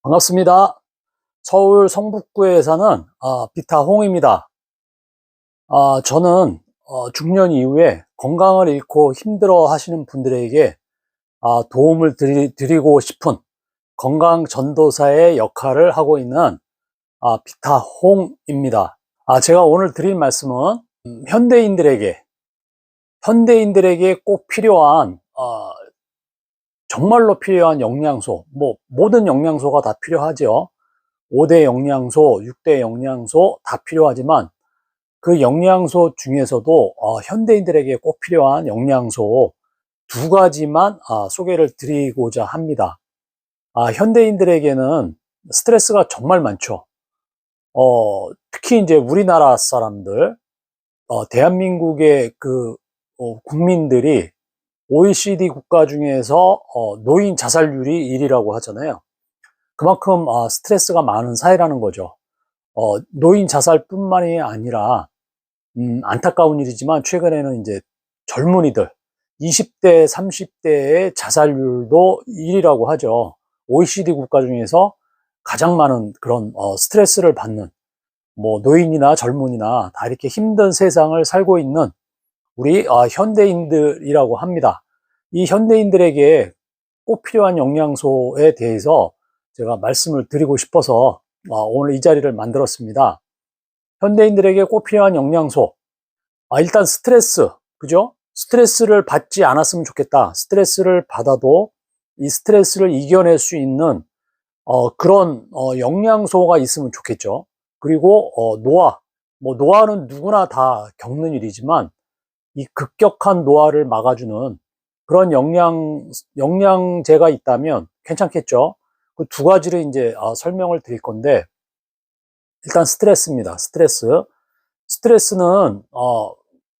반갑습니다. 서울 성북구에 사는 비타홍입니다. 저는 중년 이후에 건강을 잃고 힘들어 하시는 분들에게 도움을 드리고 싶은 건강 전도사의 역할을 하고 있는 비타홍입니다. 제가 오늘 드릴 말씀은 현대인들에게 꼭 필요한 정말로 필요한 영양소, 모든 영양소가 다 필요하죠. 5대 영양소, 6대 영양소 다 필요하지만 그 영양소 중에서도 현대인들에게 꼭 필요한 영양소 두 가지만 소개를 드리고자 합니다. 현대인들에게는 스트레스가 정말 많죠. 특히 이제 우리나라 사람들, 대한민국의 국민들이 OECD 국가 중에서 노인 자살률이 1위라고 하잖아요. 그만큼 스트레스가 많은 사회라는 거죠. 노인 자살뿐만이 아니라 안타까운 일이지만 최근에는 이제 젊은이들 20대, 30대의 자살률도 1위라고 하죠. OECD 국가 중에서 가장 많은 그런 스트레스를 받는 노인이나 젊은이나 다 이렇게 힘든 세상을 살고 있는 우리 현대인들이라고 합니다. 이 현대인들에게 꼭 필요한 영양소에 대해서 제가 말씀을 드리고 싶어서 오늘 이 자리를 만들었습니다. 현대인들에게 꼭 필요한 영양소. 일단 스트레스, 그죠? 스트레스를 받지 않았으면 좋겠다. 스트레스를 받아도 이 스트레스를 이겨낼 수 있는 그런 영양소가 있으면 좋겠죠. 그리고 노화. 노화는 누구나 다 겪는 일이지만 이 급격한 노화를 막아주는 그런 영양제가 있다면 괜찮겠죠. 그 두 가지를 이제 설명을 드릴 건데, 일단 스트레스입니다. 스트레스는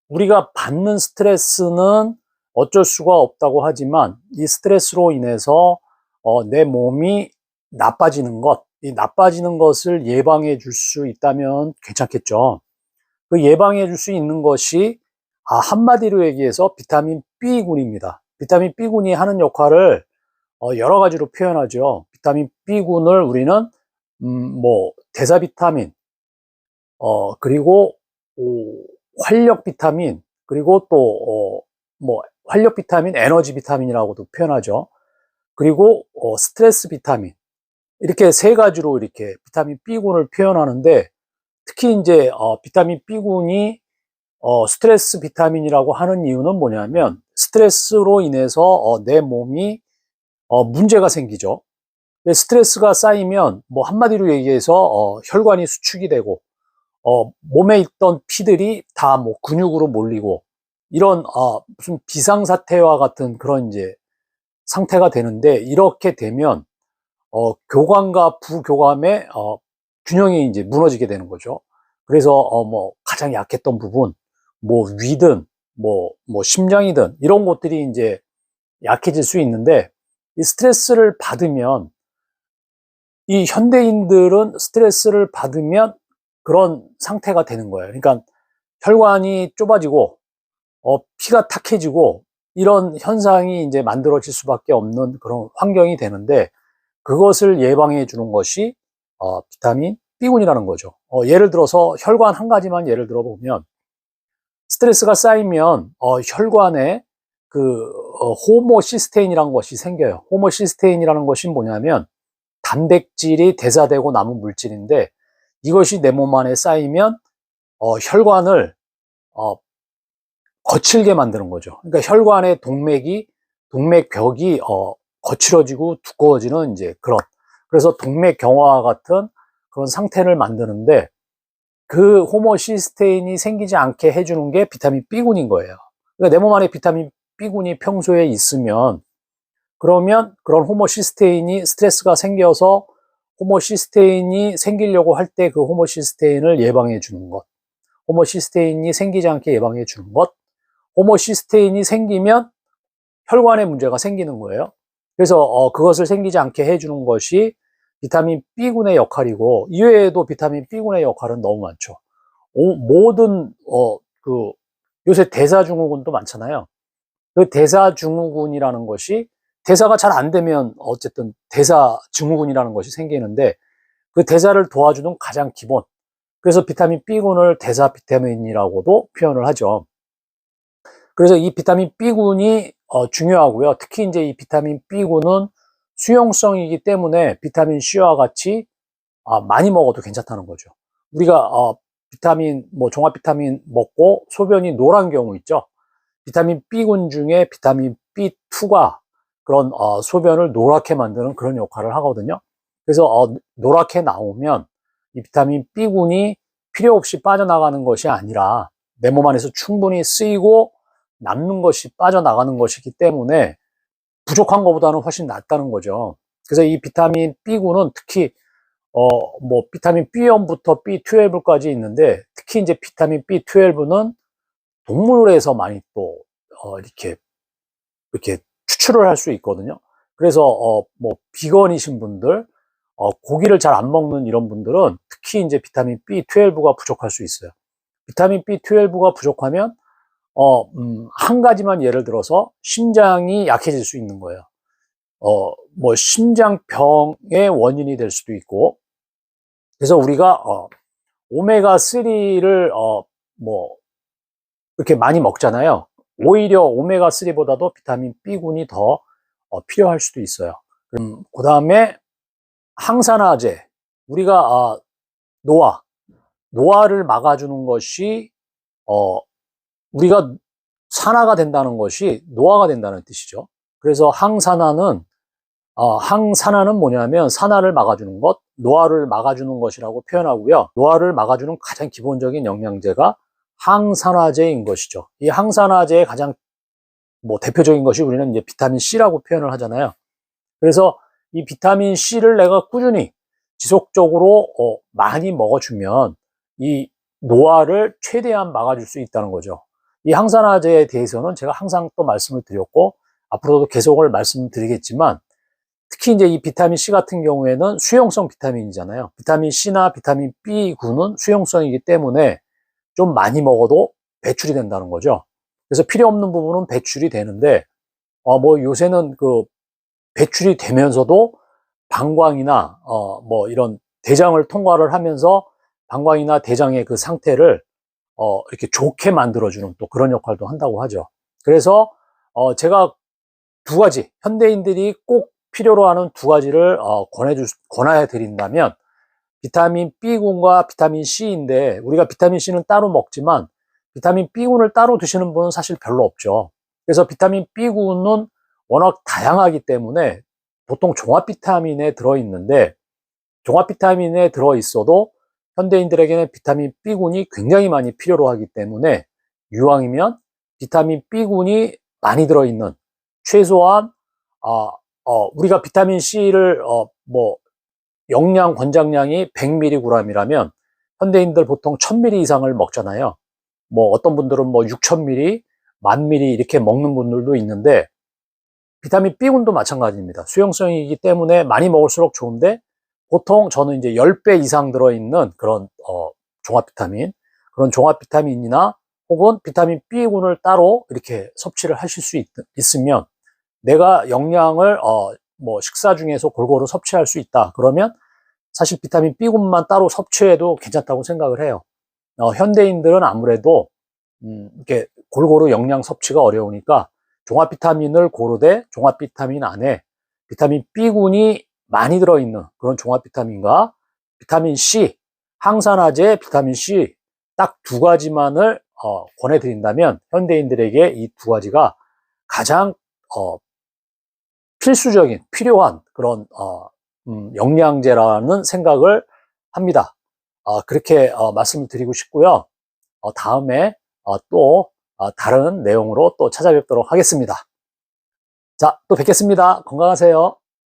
우리가 받는 스트레스는 어쩔 수가 없다고 하지만 이 스트레스로 인해서 내 몸이 이 나빠지는 것을 예방해 줄 수 있다면 괜찮겠죠. 그 예방해 줄 수 있는 것이 한마디로 얘기해서 비타민 B군입니다. 비타민 B군이 하는 역할을 여러 가지로 표현하죠. 비타민 B군을 우리는 대사 비타민, 그리고 활력 비타민, 그리고 또 활력 비타민, 에너지 비타민이라고도 표현하죠. 그리고 스트레스 비타민, 이렇게 세 가지로 이렇게 비타민 B군을 표현하는데, 특히 이제 비타민 B군이 스트레스 비타민이라고 하는 이유는 뭐냐면, 스트레스로 인해서 내 몸이 문제가 생기죠. 스트레스가 쌓이면 한마디로 얘기해서 혈관이 수축이 되고 몸에 있던 피들이 다 근육으로 몰리고 이런 무슨 비상사태와 같은 그런 이제 상태가 되는데, 이렇게 되면 교감과 부교감의 균형이 이제 무너지게 되는 거죠. 그래서 가장 약했던 부분, 위든 심장이든 이런 것들이 이제 약해질 수 있는데, 이 스트레스를 받으면, 이 현대인들은 스트레스를 받으면 그런 상태가 되는 거예요. 그러니까 혈관이 좁아지고 피가 탁해지고 이런 현상이 이제 만들어질 수밖에 없는 그런 환경이 되는데, 그것을 예방해 주는 것이 비타민 B군이라는 거죠. 예를 들어서 혈관 한 가지만 예를 들어 보면, 스트레스가 쌓이면 혈관에 호모시스테인이라는 것이 생겨요. 호모시스테인이라는 것이 뭐냐면 단백질이 대사되고 남은 물질인데, 이것이 내 몸 안에 쌓이면 혈관을 거칠게 만드는 거죠. 그러니까 혈관의 동맥벽이 거칠어지고 두꺼워지는 이제 그래서 동맥경화와 같은 그런 상태를 만드는데, 그 호모시스테인이 생기지 않게 해주는 게 비타민 B군인 거예요. 그러니까 내 몸 안에 비타민 B군이 평소에 있으면, 그러면 그런 호모시스테인이 스트레스가 생겨서 호모시스테인이 생기려고 할 때 그 호모시스테인을 예방해 주는 것, 호모시스테인이 생기지 않게 예방해 주는 것, 호모시스테인이 생기면 혈관에 문제가 생기는 거예요. 그래서 그것을 생기지 않게 해주는 것이 비타민 B군의 역할이고, 이외에도 비타민 B군의 역할은 너무 많죠. 모든 요새 대사증후군도 많잖아요. 그 대사증후군이라는 것이 대사가 잘 안 되면 어쨌든 대사 증후군이라는 것이 생기는데 그 대사를 도와주는 가장 기본. 그래서 비타민 B군을 대사 비타민이라고도 표현을 하죠. 그래서 이 비타민 B군이 중요하고요. 특히 이제 이 비타민 B군은 수용성이기 때문에 비타민 C와 같이 많이 먹어도 괜찮다는 거죠. 우리가 비타민 종합 비타민 먹고 소변이 노란 경우 있죠. 비타민 B군 중에 비타민 B2가 그런 소변을 노랗게 만드는 그런 역할을 하거든요. 그래서 노랗게 나오면 이 비타민 B군이 필요 없이 빠져나가는 것이 아니라 내 몸 안에서 충분히 쓰이고 남는 것이 빠져나가는 것이기 때문에 부족한 것보다는 훨씬 낫다는 거죠. 그래서 이 비타민 B군은 특히 비타민 B1부터 B12까지 있는데 특히 이제 비타민 B12는 동물에서 많이 또 이렇게 추출을 할 수 있거든요. 그래서 비건이신 분들, 고기를 잘 안 먹는 이런 분들은 특히 이제 비타민 B12가 부족할 수 있어요. 비타민 B12가 부족하면 한 가지만 예를 들어서 심장이 약해질 수 있는 거예요. 심장병의 원인이 될 수도 있고. 그래서 우리가 오메가3를 이렇게 많이 먹잖아요. 오히려 오메가3보다도 비타민 B군이 더 필요할 수도 있어요. 그 다음에 항산화제. 우리가 노화를 막아주는 것이 우리가 산화가 된다는 것이 노화가 된다는 뜻이죠. 그래서 항산화는 뭐냐면 산화를 막아주는 것, 노화를 막아주는 것이라고 표현하고요. 노화를 막아주는 가장 기본적인 영양제가 항산화제인 것이죠. 이 항산화제의 가장 대표적인 것이 우리는 이제 비타민 C라고 표현을 하잖아요. 그래서 이 비타민 C를 내가 꾸준히 지속적으로 많이 먹어주면 이 노화를 최대한 막아줄 수 있다는 거죠. 이 항산화제에 대해서는 제가 항상 또 말씀을 드렸고 앞으로도 계속을 말씀드리겠지만 특히 이제 이 비타민 C 같은 경우에는 수용성 비타민이잖아요. 비타민 C나 비타민 B군은 수용성이기 때문에 좀 많이 먹어도 배출이 된다는 거죠. 그래서 필요 없는 부분은 배출이 되는데 요새는 그 배출이 되면서도 방광이나 이런 대장을 통과를 하면서 방광이나 대장의 그 상태를 이렇게 좋게 만들어주는 또 그런 역할도 한다고 하죠. 그래서 제가 두 가지 현대인들이 꼭 필요로 하는 두 가지를 권해 드린다면 비타민 B군과 비타민 C인데 우리가 비타민 C는 따로 먹지만 비타민 B군을 따로 드시는 분은 사실 별로 없죠. 그래서 비타민 B군은 워낙 다양하기 때문에 보통 종합 비타민에 들어있는데 종합 비타민에 들어있어도 현대인들에게는 비타민 B군이 굉장히 많이 필요로 하기 때문에 이왕이면 비타민 B군이 많이 들어있는 최소한 우리가 비타민 C를 영양 권장량이 100mg이라면 현대인들 보통 1000mg 이상을 먹잖아요. 어떤 분들은 6000mg, 10,000mg 이렇게 먹는 분들도 있는데 비타민 B군도 마찬가지입니다. 수용성이기 때문에 많이 먹을수록 좋은데 보통 저는 이제 10배 이상 들어있는 그런 종합 비타민, 그런 종합 비타민이나 혹은 비타민 B군을 따로 이렇게 섭취를 하실 수 있으면 내가 영양을 식사 중에서 골고루 섭취할 수 있다. 그러면 사실 비타민 B군만 따로 섭취해도 괜찮다고 생각을 해요. 현대인들은 아무래도 이렇게 골고루 영양 섭취가 어려우니까 종합 비타민을 고르되 종합 비타민 안에 비타민 B군이 많이 들어있는 그런 종합 비타민과 비타민 C, 항산화제, 비타민 C 딱 두 가지만을 권해드린다면 현대인들에게 이 두 가지가 가장 필수적인 필요한 그런 영양제라는 생각을 합니다. 그렇게 말씀을 드리고 싶고요. 다음에 또 다른 내용으로 또 찾아뵙도록 하겠습니다. 자, 또 뵙겠습니다. 건강하세요.